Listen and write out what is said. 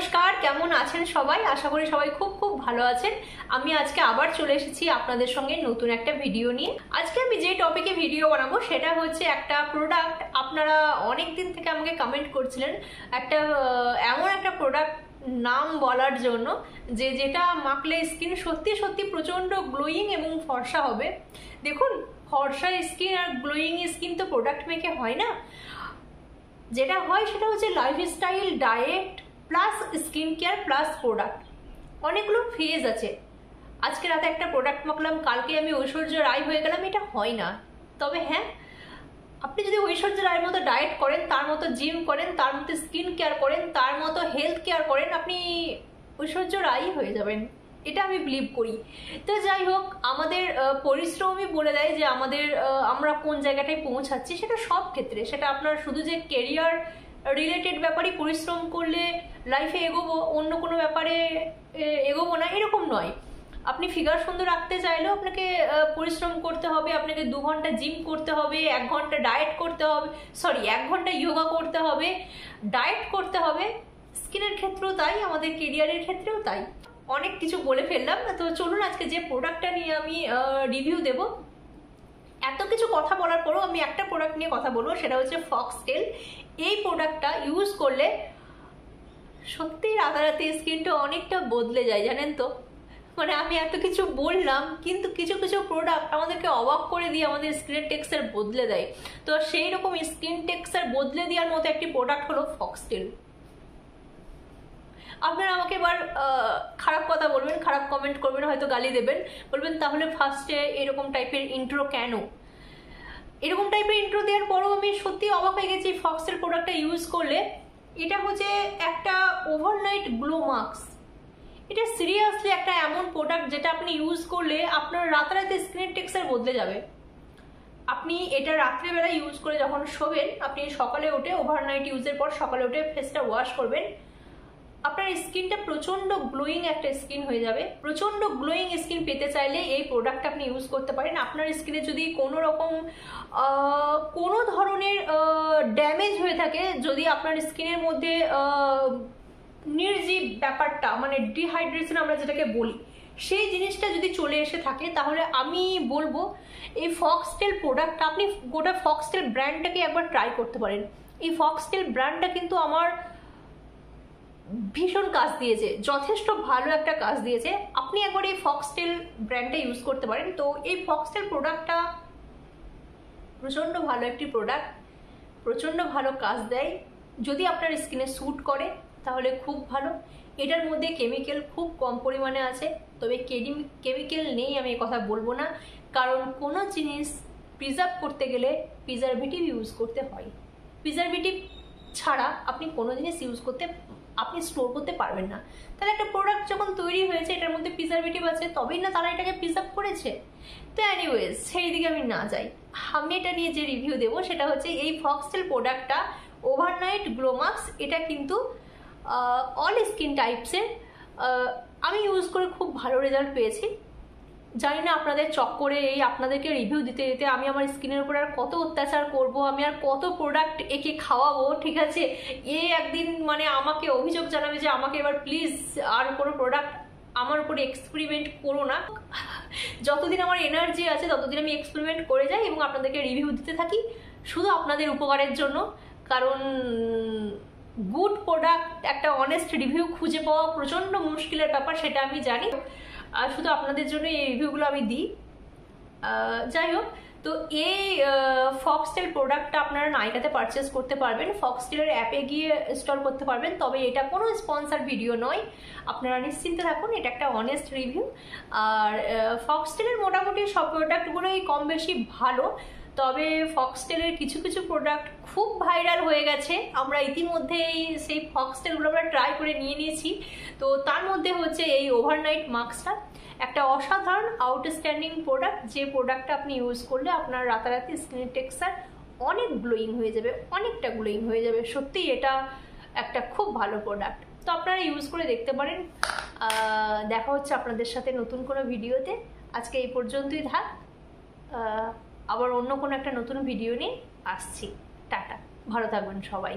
নমস্কার, কেমন আছেন সবাই? আশা করি সবাই খুব খুব ভালো আছেন। আমি আজকে আবার চলে এসেছি আপনাদের সঙ্গে নতুন একটা ভিডিও নিয়ে। আজকে আমি যে টপিকে ভিডিও বানাবো সেটা হচ্ছে একটা প্রোডাক্ট। আপনারা অনেক দিন থেকে আমাকে কমেন্ট করছিলেন এমন একটা প্রোডাক্ট নাম বলার জন্য যেটা মাখলে স্কিন সত্যি সত্যি প্রচন্ড গ্লোয়িং এবং ফর্সা হবে। দেখুন, ফর্সা স্কিন আর গ্লোয়িং স্কিন তো প্রোডাক্ট মেখে হয় না। যেটা হয় সেটা হচ্ছে lifestyle, diet plus skin care plus product. অনেকগুলো ফেজ আছে। আজকে রাতে একটা প্রোডাক্ট মাখলাম, কালকে আমি ঐশ্বর্য রায় হয়ে গেলাম, এটা হয় না। তবে হ্যাঁ, আপনি যদি ঐশ্বর্য রায়ের মতো ডায়েট করেন, তার মতো জিম করেন, তার মতো স্কিন কেয়ার করেন, তার মতো হেলথ কেয়ার করেন, আপনি ঐশ্বর্য রায় হয়ে যাবেন, এটা আমি বিলিভ করি। তো যাই হোক, আমাদের পরিশ্রমই বলে দেয় যে আমরা কোন জায়গাটায় পৌঁছাচ্ছি। সেটা সব ক্ষেত্রে, সেটা আপনার শুধু যে কেরিয়ার রিলেটেড ব্যাপারই পরিশ্রম করলে লাইফে এগোবো, অন্য কোনো ব্যাপারে এগোবো না, এরকম নয়। আপনি ফিগার সুন্দর রাখতে চাইলেও আপনাকে পরিশ্রম করতে হবে, আপনাকে 2 ঘন্টা জিম করতে হবে, 1 ঘন্টা ডায়েট করতে হবে, 1 ঘন্টা যোগা করতে হবে, ডায়েট করতে হবে। স্কিনের ক্ষেত্রেও তাই, আমাদের কেরিয়ারের ক্ষেত্রেও তাই। অনেক কিছু বলে ফেললাম, তো চলুন আজকে যে প্রোডাক্টটা নিয়ে আমি রিভিউ দেব। এত কিছু কথা বলার পরও আমি একটা প্রোডাক্ট নিয়ে কথা বলবো, সেটা হচ্ছে ফক্সটেল। এই প্রোডাক্টটা ইউজ করলে সত্যিই রাতারাতি স্কিনটা অনেকটা বদলে যায়, জানেন তো। মানে আমি এত কিছু বললাম, কিন্তু কিছু কিছু প্রোডাক্ট আমাদেরকে অবাক করে দিয়ে আমাদের স্কিনের টেক্সচার বদলে দেয়। তো সেই রকম স্কিন টেক্সচার বদলে দেওয়ার মতো একটি প্রোডাক্ট হলো ফক্সটেল। আপনারা আমাকে এবার খারাপ কথা বলবেন, খারাপ কমেন্ট করবেন, হয়তো গালি দেবেন, বলবেন তাহলে ফার্স্টে এরকম টাইপের ইন্ট্রো কেন? এরকম টাইপের ইন্ট্রো দেওয়ার পরও আমি সত্যি অবাক হয়ে গেছি ফক্সটেল প্রোডাক্টটা ইউজ করলে। এটা হচ্ছে একটা ওভারনাইট গ্লো মাস্ক। এটা সিরিয়াসলি একটা এমন প্রোডাক্ট যেটা আপনি ইউজ করলে আপনার রাতারাতি স্কিনের টেক্সচার বদলে যাবে। আপনি এটা রাত্রেবেলা ইউজ করে যখন শোবেন, আপনি সকালে উঠে ওভারনাইট ইউজের পর সকালে উঠে ফেসটা ওয়াশ করবেন, আপনার স্কিনটা প্রচন্ড গ্লোয়িং একটা স্কিন হয়ে যাবে। প্রচন্ড গ্লোয়িং স্কিন পেতে চাইলে এই প্রোডাক্টটা আপনি ইউজ করতে পারেন। আপনার স্কিনে যদি কোনো রকম কোনো ধরনের ড্যামেজ হয়ে থাকে, যদি আপনার স্কিনের মধ্যে নির্জীব ব্যাপারটা, মানে ডিহাইড্রেশন আমরা যেটাকে বলি, সেই জিনিসটা যদি চলে এসে থাকে, তাহলে আমি বলবো এই ফক্সটেল প্রোডাক্টটা আপনি গোটা ফক্সটেল ব্র্যান্ডটাকে একবার ট্রাই করতে পারেন। এই ফক্সটেল ব্র্যান্ডটা কিন্তু আমার ভীষণ কাজ দিয়েছে, যথেষ্ট ভালো একটা কাজ দিয়েছে। আপনি একবার এই ফক্সটেল ব্র্যান্ডটা ইউজ করতে পারেন। তো এই ফক্সটেল প্রোডাক্টটা প্রচণ্ড ভালো একটি প্রোডাক্ট, প্রচণ্ড ভালো কাজ দেয়। যদি আপনার স্কিনে স্যুট করে তাহলে খুব ভালো। এটার মধ্যে কেমিক্যাল খুব কম পরিমাণে আছে, তবে কেমিক্যাল নেই আমি কথা বলবো না, কারণ কোনো জিনিস প্রিজার্ভ করতে গেলে প্রিজারভেটিভ ইউজ করতে হয়। প্রিজারভেটিভ ছাড়া আপনি কোনো জিনিস আপনি স্টোর করতে পারবেন না। তাহলে একটা প্রোডাক্ট যখন তৈরি হয়েছে, এটার মধ্যে প্রিজারভেটিভ আছে, তবেই না তারা এটাকে প্রিজার্ভ করেছে। তো এনিওয়েজ, সেই দিকে আমি না যাই। আমি এটা নিয়ে যে রিভিউ দেবো সেটা হচ্ছে এই ফক্সটেল প্রোডাক্টটা ওভারনাইট গ্লো মাস্ক। এটা কিন্তু অল স্কিন টাইপসের। আমি ইউজ করে খুব ভালো রেজাল্ট পেয়েছি। জানি না আপনাদের চক্করে আপনাদেরকে রিভিউ দিতে দিতে আমি আমার স্কিনের উপর আর কত অত্যাচার করব, আমি আর কত প্রোডাক্ট একে খাওয়াবো, ঠিক আছে। একদিন মানে আমাকে অভিযোগ জানাবে যে আমাকে এবার প্লিজ আর কোনো প্রোডাক্ট আমার উপরে এক্সপেরিমেন্ট করো না। যতদিন আমার এনার্জি আছে ততদিন আমি এক্সপেরিমেন্ট করে যাই এবং আপনাদেরকে রিভিউ দিতে থাকি, শুধু আপনাদের উপকারের জন্য। কারণ গুড প্রোডাক্ট, একটা অনেস্ট রিভিউ খুঁজে পাওয়া প্রচণ্ড মুশকিলের ব্যাপার, সেটা আমি জানি। আর শুধু আপনাদের জন্য এই রিভিউগুলো আমি দিই। যাই হোক, তো এই ফক্সটেল প্রোডাক্টটা আপনারা নাইকাতে পারচেস করতে পারবেন, ফক্সটেলের অ্যাপে গিয়ে ইনস্টল করতে পারবেন। তবে এটা কোনো স্পন্সার ভিডিও নয়, আপনারা নিশ্চিন্তে থাকুন, এটা একটা অনেস্ট রিভিউ। আর ফক্সটেলের মোটামুটি সব প্রোডাক্টগুলোই কম বেশি ভালো, তবে ফক্সটেলের কিছু কিছু প্রোডাক্ট খুব ভাইরাল হয়ে গেছে। আমরা ইতিমধ্যেই সেই ফক্সটেলগুলো আমরা ট্রাই করে নিয়েছি। তো তার মধ্যে হচ্ছে এই ওভারনাইট মাস্কটা একটা অসাধারণ আউটস্ট্যান্ডিং প্রোডাক্ট, যে প্রোডাক্টটা আপনি ইউজ করলে আপনার রাতারাতি স্কিনের টেক্সচার অনেক গ্লোয়িং হয়ে যাবে, অনেকটা গ্লোয়িং হয়ে যাবে। সত্যিই এটা একটা খুব ভালো প্রোডাক্ট, তো আপনারা ইউজ করে দেখতে পারেন। দেখা হচ্ছে আপনাদের সাথে নতুন কোনো ভিডিওতে। আজকে এই পর্যন্তই থাক, আবার অন্য কোনো একটা নতুন ভিডিও নিয়ে আসছি। টাটা, ভালো থাকবেন সবাই।